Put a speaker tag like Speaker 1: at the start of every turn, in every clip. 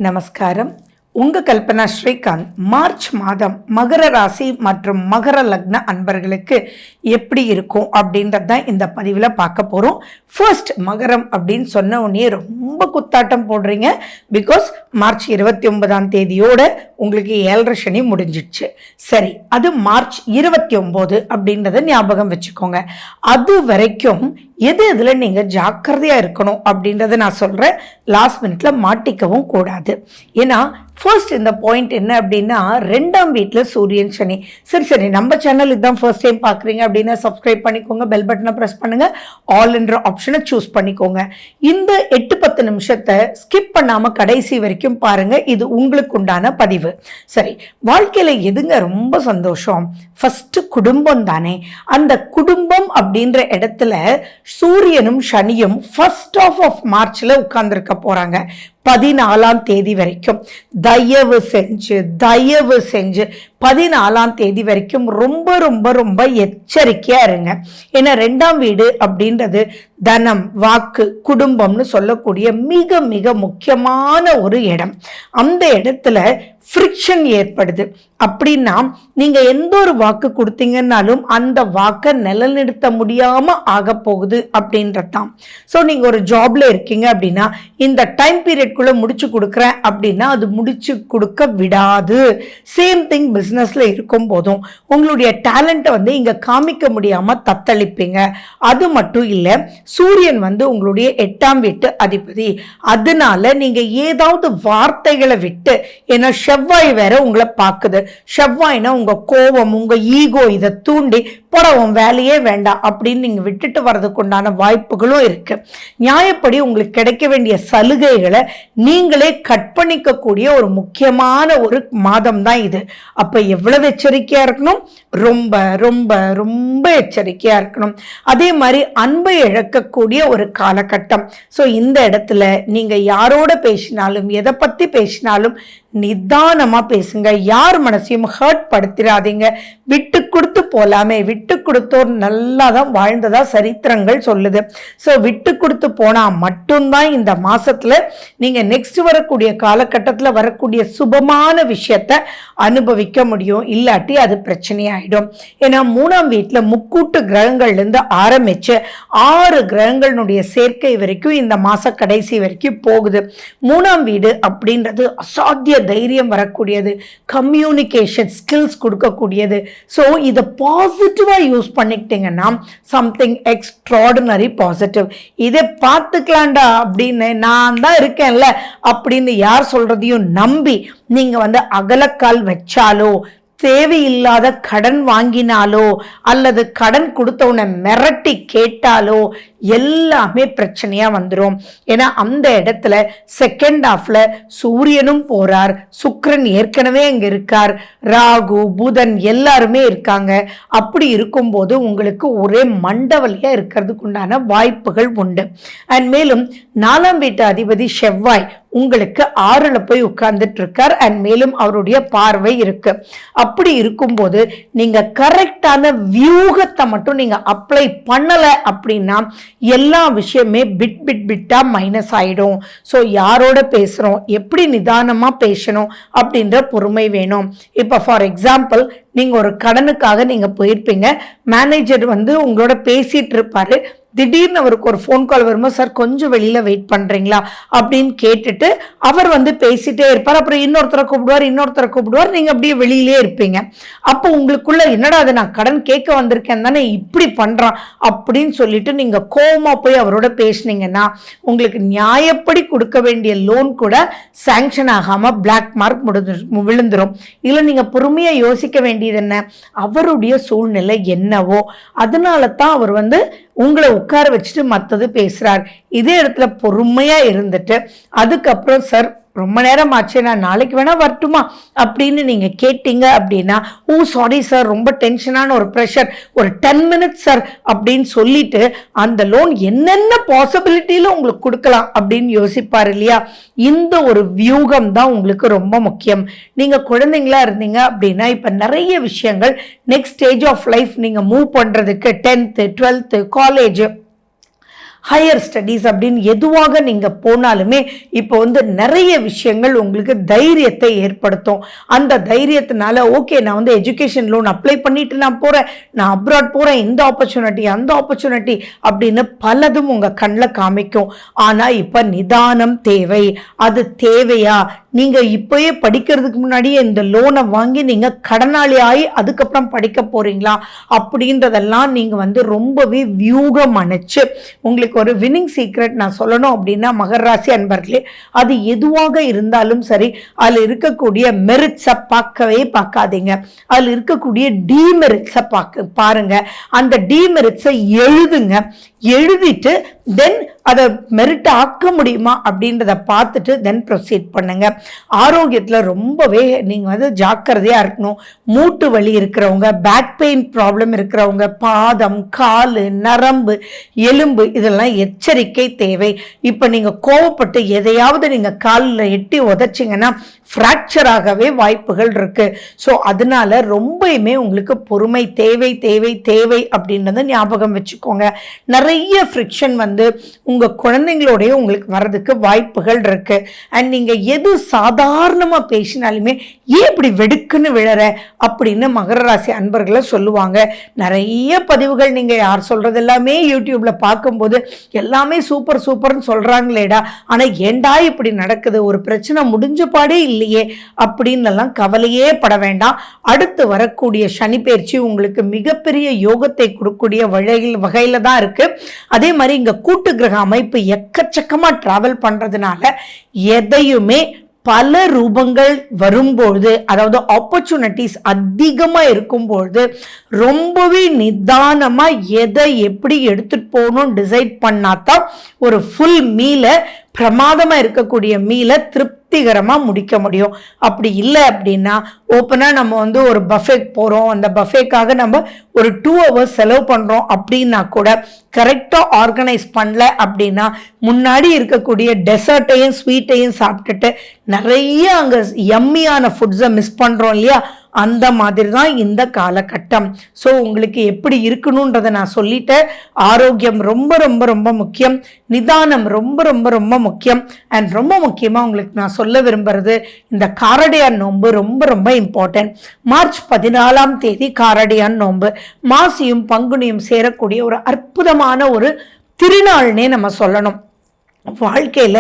Speaker 1: நமஸ்காரம். உங்கள் கல்பனா ஸ்ரீகாந்த். மார்ச் மாதம் மகர ராசி மற்றும் மகர லக்ன அன்பர்களுக்கு எப்படி இருக்கும் அப்படின்றது தான் இந்த பதிவில் பார்க்க போகிறோம். ஃபர்ஸ்ட் மகரம் அப்படின்னு சொன்ன உடனே ரொம்ப குத்தாட்டம் போடுறீங்க. பிகாஸ் மார்ச் 29 உங்களுக்கு 7.5 சனி முடிஞ்சிடுச்சு. சரி, அது மார்ச் 29 அப்படின்றத ஞாபகம் வச்சுக்கோங்க. அது வரைக்கும் எது இதில் நீங்கள் ஜாக்கிரதையாக இருக்கணும் அப்படின்றத நான் சொல்கிறேன். லாஸ்ட் மினிட்ல மாட்டிக்கவும் கூடாது. ஏன்னா ஃபர்ஸ்ட் இந்த பாயிண்ட் என்ன அப்படின்னா, 2ஆம் வீட்டில் சூரியன் சனி. சரி, நம்ம சேனல் இதுதான் ஃபர்ஸ்ட் டைம் பார்க்குறீங்க அப்படின்னா சப்ஸ்கிரைப் பண்ணிக்கோங்க, பெல் பட்டனை ப்ரெஸ் பண்ணுங்கள், ஆல் என்ற ஆப்ஷனை சூஸ் பண்ணிக்கோங்க. இந்த 8-10 நிமிஷத்தை ஸ்கிப் பண்ணாமல் கடைசி வரைக்கும் பாருங்கள். இது உங்களுக்கு உண்டான பதிவு. சரி, வாழ்க்கையில் எதுங்க ரொம்ப சந்தோஷம்? ஃபஸ்ட்டு குடும்பம் தானே. அந்த குடும்பம் அப்படின்ற இடத்துல சூரியனும் சனியும் ஃபர்ஸ்ட் ஆஃப் மார்ச்ல உட்கார்ந்துருக்க போறாங்க. 14ஆம் தேதி வரைக்கும் தயவு செஞ்சு 14ஆம் தேதி வரைக்கும் ரொம்ப ரொம்ப ரொம்ப எச்சரிக்கையா இருங்க. ஏன்னா 2ஆம் வீடு அப்படின்றது தனம், வாக்கு, குடும்பம்னு சொல்லக்கூடிய மிக மிக முக்கியமான ஒரு இடம். அந்த இடத்துல ஃப்ரிக்ஷன் ஏற்படுது. அப்படின்னா நீங்க எந்த ஒரு வாக்கு கொடுத்தீங்கன்னாலும் அந்த வாக்கை நிலநிறுத்த முடியாம ஆக போகுது அப்படின்றதான். ஸோ நீங்க ஒரு ஜாப்ல இருக்கீங்க அப்படின்னா இந்த டைம் பீரியட்குள்ள முடிச்சு கொடுக்குறேன் அப்படின்னா அது முடிச்சு கொடுக்க விடாது. சேம் திங் பிஸ்னஸ்ல இருக்கும் போதும் உங்களுடைய டேலண்ட்டை இங்க காமிக்க முடியாம தத்தளிப்பீங்க. அது மட்டும் இல்லை, சூரியன் உங்களுடைய 8ஆம் வீட்டு அதிபதி. அதனால நீங்க ஏதாவது வார்த்தைகளை விட்டு, ஏன்னா செவ்வாய் வேற உங்களை பார்க்குது. செவ்வாய்னா உங்க கோபம், உங்க ஈகோ, இதை தூண்டி போடவும் வேலையே வேண்டாம் அப்படின்னு நீங்க விட்டுட்டு வர்றதுக்கு உண்டான வாய்ப்புகளும் இருக்கு. நியாயப்படி உங்களுக்கு கிடைக்க வேண்டிய சலுகைகளை நீங்களே கட் பண்ணிக்கக்கூடிய ஒரு முக்கியமான ஒரு மாதம் தான் இது. அப்ப எவ்வளவு எச்சரிக்கையா இருக்கணும்? ரொம்ப ரொம்ப ரொம்ப எச்சரிக்கையா இருக்கணும். அதே மாதிரி அன்பை இழக்கக்கூடிய ஒரு காலகட்டம். ஸோ இந்த இடத்துல நீங்க யாரோட பேசினாலும் எதை பத்தி பேசினாலும் நிதானமா பேசுங்க. யார் மனசையும் ஹர்ட் படுத்திடாதீங்க. விட்டு கொடுத்து போலாமே. விட்டு கொடுத்தோர் நல்லா தான் வாழ்ந்ததா சரித்திரங்கள் சொல்லுது. ஸோ விட்டு கொடுத்து போனா மட்டும்தான் இந்த மாசத்துல நீங்க நெக்ஸ்ட் வரக்கூடிய காலகட்டத்தில் வரக்கூடிய சுபமான விஷயத்தை அனுபவிக்க முடியும். இல்லாட்டி அது பிரச்சனையாயிடும். ஏன்னா 3ஆம் வீட்டில் முக்கூட்டு கிரகங்கள்ல இருந்து ஆரம்பிச்சு 6 கிரகங்களுடைய சேர்க்கை வரைக்கும் இந்த மாச கடைசி வரைக்கும் போகுது. 3ஆம் வீடு அப்படின்றது அசாத்திய தைரியம் வரக்கூடியது, கம்யூனிகேஷன் ஸ்கில்ஸ் கொடுக்கக்கூடியது. ஸோ இதை பாசிட்டிவா யூஸ் பண்ணிக்கிட்டீங்கன்னா சம்திங் எக்ஸ்ட்ராடினரி பாசிட்டிவ். இதை பார்த்துக்கலாண்டா அப்படின்னு நான் தான் இருக்கேன்ல அப்படின்னு யார் சொல்றதையும் நம்பி நீங்க அகலக்கால் வச்சாலோ, தேவையில்லாத கடன் வாங்கினாலோ, அல்லது கடன் கொடுத்தவனை மிரட்டி கேட்டாலோ எல்லாமே பிரச்சனையா வந்துடும். ஏன்னா அந்த இடத்துல செகண்ட் ஹாஃப்ல சூரியனும் போறார், சுக்கிரன் ஏற்கனவே அங்க இருக்கார், ராகு, புதன் எல்லாருமே இருக்காங்க. அப்படி இருக்கும்போது உங்களுக்கு ஒரே மண்டவலியா இருக்கிறதுக்கு உண்டான வாய்ப்புகள் உண்டு. அண்ட் மேலும் 4ஆம் வீட்டு அதிபதி செவ்வாய் உங்களுக்கு 6ல போய் உட்கார்ந்துட்டு இருக்கார். அண்ட் மேலும் அவருடைய பார்வை இருக்கு. அப்படி இருக்கும்போது நீங்க கரெக்டான வியூகத்தை மட்டும் நீங்க அப்ளை பண்ணல அப்படின்னா எல்லா விஷயமே பிட்டா மைனஸ் ஆயிடும். ஸோ யாரோட பேசுறோம், எப்படி நிதானமா பேசணும் அப்படின்ற பொறுமை வேணும். இப்ப ஃபார் எக்ஸாம்பிள், நீங்க ஒரு கடனுக்காக நீங்க போயிருப்பீங்க. மேனேஜர் உங்களோட பேசிட்டு இருப்பாரு. திடீர்னு அவருக்கு ஒரு ஃபோன் கால் வரும்போது, சார் கொஞ்சம் வெளியில வெயிட் பண்றீங்களா அப்படின்னு கேட்டுட்டு அவர் பேசிட்டே இருப்பார். அப்புறம் இன்னொருத்தரை கூப்பிடுவார், நீங்க அப்படியே வெளியிலே இருப்பீங்க. அப்போ உங்களுக்குள்ள என்னடா அது, நான் கடன் கேட்க வந்திருக்கேன் தானே இப்படி பண்றான் அப்படின்னு சொல்லிட்டு நீங்க கோவமா போய் அவரோட பேசினீங்கன்னா உங்களுக்கு நியாயப்படி கொடுக்க வேண்டிய லோன் கூட சாங்ஷன் ஆகாம பிளாக் மார்க் விழுந்துரும். இதுல நீங்க பொறுமையா யோசிக்க வேண்டியது என்ன, அவருடைய சூழ்நிலை என்னவோ அதனால தான் அவர் உங்களை உட்கார வச்சுட்டு மற்றது பேசுறார். இதே இடத்துல பொறுமையா இருந்துட்டு அதுக்கப்புறம், சார் ரொம்ப நேரம் ஆச்சு, நான் நாளைக்கு வேணா வரட்டுமா அப்படின்னு நீங்க கேட்டீங்க அப்படின்னா, ஓ சாரி சார், ரொம்ப டென்ஷனான ஒரு ப்ரெஷர், ஒரு 10 மினிட்ஸ் சார் அப்படின்னு சொல்லிட்டு அந்த லோன் என்னென்ன பாசிபிலிட்டியில உங்களுக்கு கொடுக்கலாம் அப்படின்னு யோசிப்பார் இல்லையா. இந்த ஒரு வியூகம் தான் உங்களுக்கு ரொம்ப முக்கியம். நீங்க குழந்தைங்களா இருந்தீங்க அப்படின்னா இப்ப நிறைய விஷயங்கள் நெக்ஸ்ட் ஸ்டேஜ் ஆஃப் லைஃப் நீங்க மூவ் பண்றதுக்கு 10th 12th college higher studies அப்படின்னு எதுவாக நீங்கள் போனாலுமே இப்போ வந்து நிறைய விஷயங்கள் உங்களுக்கு தைரியத்தை ஏற்படுத்தும். அந்த தைரியத்தினால ஓகே நான் வந்து எஜுகேஷன் லோன் அப்ளை பண்ணிட்டு நான் போகிறேன், நான் அப்ராட் போகிறேன், இந்த ஆப்பர்ச்சுனிட்டி அந்த ஆப்பர்ச்சுனிட்டி அப்படின்னு பலதும் உங்கள் கண்ணில் காமிக்கும். ஆனால் இப்போ நிதானம் தேவை. அது தேவையா? நீங்கள் இப்போயே படிக்கிறதுக்கு முன்னாடியே இந்த லோனை வாங்கி நீங்கள் கடனாளி ஆகி அதுக்கப்புறம் படிக்க போகிறீங்களா அப்படின்றதெல்லாம் நீங்கள் வந்து ரொம்பவே வியூகம் அணைச்சு உங்களுக்கு ஒரு வின்னிங் சீக்ரெட் நான் சொல்லணும் அப்படின்னா மகர ராசி அன்பர்களே, அது எதுவாக இருந்தாலும் சரி அதில் இருக்கக்கூடிய மெரிட்ஸை பார்க்கவே பார்க்காதீங்க. அதில் இருக்கக்கூடிய டிமெரிட்ஸை பாருங்க. அந்த டிமெரிட்ஸை எழுதுங்க. எழுதிட்டு தென் அதை மெரிட் ஆக்க முடியுமா அப்படின்றத பார்த்துட்டு தென் ப்ரொசீட் பண்ணுங்க. ஆரோக்கியத்தில் ரொம்பவே நீங்கள் வந்து ஜாக்கிரதையாக இருக்கணும். மூட்டு வலி இருக்கிறவங்க, பேக் பெயின் ப்ராப்ளம் இருக்கிறவங்க, பாதம், கால், நரம்பு, எலும்பு இதெல்லாம் எச்சரிக்கை தேவை. இப்போ நீங்கள் கோவப்பட்டு எதையாவது நீங்கள் காலில் எட்டி உதச்சிங்கன்னா ஃப்ராக்சர் ஆகவே வாய்ப்புகள் இருக்கு. ஸோ அதனால ரொம்பவுமே உங்களுக்கு பொறுமை தேவை தேவை தேவை அப்படின்றத ஞாபகம் வச்சுக்கோங்க. நிறைய ஃப்ரிக்ஷன் வந்து உங்கள் குழந்தைங்களோடய உங்களுக்கு வர்றதுக்கு வாய்ப்புகள் இருக்கு. அண்ட் நீங்கள் எது சாதாரணமாக பேசினாலுமே ஏன் இப்படி வெடுக்குன்னு விழற அப்படின்னு மகர ராசி அன்பர்களை சொல்லுவாங்க. நிறைய பதிவுகள் நீங்கள் யார் சொல்கிறது எல்லாமே யூடியூப்ல பார்க்கும்போது எல்லாமே சூப்பர் சூப்பர்னு சொல்கிறாங்களேடா, ஆனால் ஏண்டா இப்படி நடக்குது, ஒரு பிரச்சனை முடிஞ்ச பாடே இல்லையே அப்படின்னெல்லாம் கவலையே பட வேண்டாம். அடுத்து வரக்கூடிய சனி பயிற்சி உங்களுக்கு மிகப்பெரிய யோகத்தை கொடுக்கக்கூடிய வகையில் தான் இருக்கு. அதே மாதிரி இங்க கூட்டு கிரக அமைப்பு எக்கச்சக்கமா டிராவல் பண்றதுனால எதையுமே பல ரூபங்கள் வரும்பொழுது, அதாவது ஆப்பர்ச்சுனிட்டிஸ் அதிகமா இருக்கும்பொழுது ரொம்பவே நிதானமா எதை எப்படி எடுத்துட்டு போகணும் டிசைட் பண்ணாதான் ஒரு ஃபுல் மீலை, பிரமாதமா இருக்கக்கூடிய மீலை திருப்திகரமா முடிக்க முடியும். அப்படி இல்லை அப்படின்னா ஓப்பனா நம்ம வந்து ஒரு பஃபேக்கு போறோம், அந்த பஃபேக்காக நம்ம ஒரு 2 hours செலவு பண்றோம் அப்படின்னா கூட கரெக்டா ஆர்கனைஸ் பண்ணல அப்படின்னா முன்னாடி இருக்கக்கூடிய டெசர்ட்டையும் ஸ்வீட்டையும் சாப்பிட்டுட்டு நிறைய அங்க யம்மியான ஃபுட்ஸை மிஸ் பண்றோம் இல்லையா? அந்த மாதிரி தான் இந்த காலகட்டம். ஸோ உங்களுக்கு எப்படி இருக்கணுன்றதை நான் சொல்லிட்டேன். ஆரோக்கியம் ரொம்ப ரொம்ப ரொம்ப முக்கியம், நிதானம் ரொம்ப ரொம்ப ரொம்ப முக்கியம். அண்ட் ரொம்ப முக்கியமாக உங்களுக்கு நான் சொல்ல விரும்புறது இந்த காரடையான் நோன்பு ரொம்ப ரொம்ப இம்பார்ட்டன்ட். மார்ச் 14ஆம் தேதி காரடையான் நோன்பு. மாசியும் பங்குனியும் சேரக்கூடிய ஒரு அற்புதமான ஒரு திருநாள்னே நம்ம சொல்லணும். வாழ்க்கையில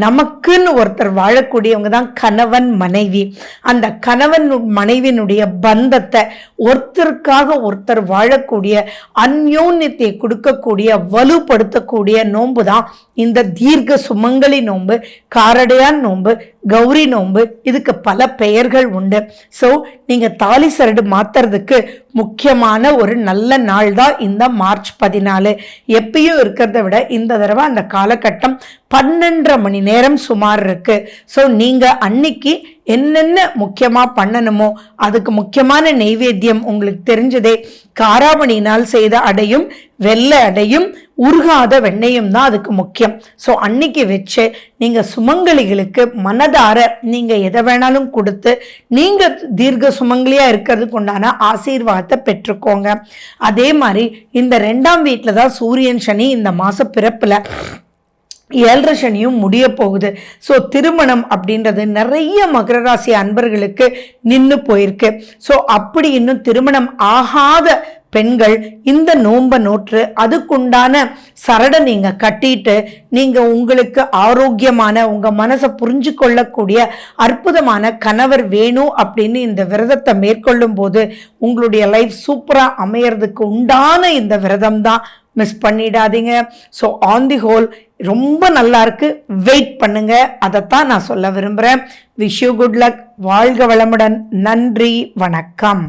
Speaker 1: நமக்குன்னு ஒருத்தர் வாழக்கூடியவங்க தான் கணவன் மனைவி. அந்த கணவன் மனைவியினுடைய பந்தத்தை ஒருத்தருக்காக ஒருத்தர் வாழக்கூடிய அந்யோன்யத்தை கொடுக்கக்கூடிய வலுப்படுத்தக்கூடிய நோன்பு தான் இந்த தீர்க்க சுமங்கலி நோன்பு, காரடையான் நோன்பு, கௌரி நோன்பு. இதுக்கு பல பெயர்கள் உண்டு. ஸோ நீங்க தாலி சரடு மாத்துறதுக்கு முக்கியமான ஒரு நல்ல நாள் தான் இந்த மார்ச் 14. எப்பயும் இருக்கிறத விட இந்த தடவை அந்த காலகட்டம் 12.5 மணி நேரம் சுமார் இருக்கு. ஸோ நீங்க அன்னைக்கு என்னென்ன முக்கியமா பண்ணணுமோ அதுக்கு முக்கியமான நெய்வேத்தியம் உங்களுக்கு தெரிஞ்சதே. காராமணியினால் செய்த அடையும், வெள்ளை அடையும், உருகாத வெண்ணையும் தான் அதுக்கு முக்கியம். ஸோ அன்னைக்கு வச்சு நீங்க சுமங்கலிகளுக்கு மனதார நீங்க எதை வேணாலும் கொடுத்து நீங்க தீர்க்க சுமங்கலியா இருக்கிறதுக்கு உண்டான ஆசீர்வாதத்தை பெற்றுக்கோங்க. அதே மாதிரி இந்த 2ஆம் வீட்டில் தான் சூரியன் சனி இந்த மாச பிறப்புல 7.5 சனியும் முடிய போகுது. ஸோ திருமணம் அப்படின்றது நிறைய மகர ராசி அன்பர்களுக்கு நின்று போயிருக்கு. ஸோ அப்படி இன்னும் திருமணம் ஆகாத பெண்கள் இந்த நோன்பை நோற்று அதுக்குண்டான சரடை நீங்க கட்டிட்டு நீங்க உங்களுக்கு ஆரோக்கியமான உங்க மனசை புரிஞ்சு கொள்ளக்கூடிய அற்புதமான கணவர் வேணும் அப்படின்னு இந்த விரதத்தை மேற்கொள்ளும் போது உங்களுடைய லைஃப் சூப்பரா அமையறதுக்கு உண்டான இந்த விரதம் தான். மிஸ் பண்ணிடாதீங்க. ஸோ ஆன் தி ஹோல் ரொம்ப நல்லா இருக்கு, வெயிட் பண்ணுங்க. அதைத்தான் நான் சொல்ல விரும்புகிறேன். Wish you good luck. வாழ்க வளமுடன். நன்றி, வணக்கம்.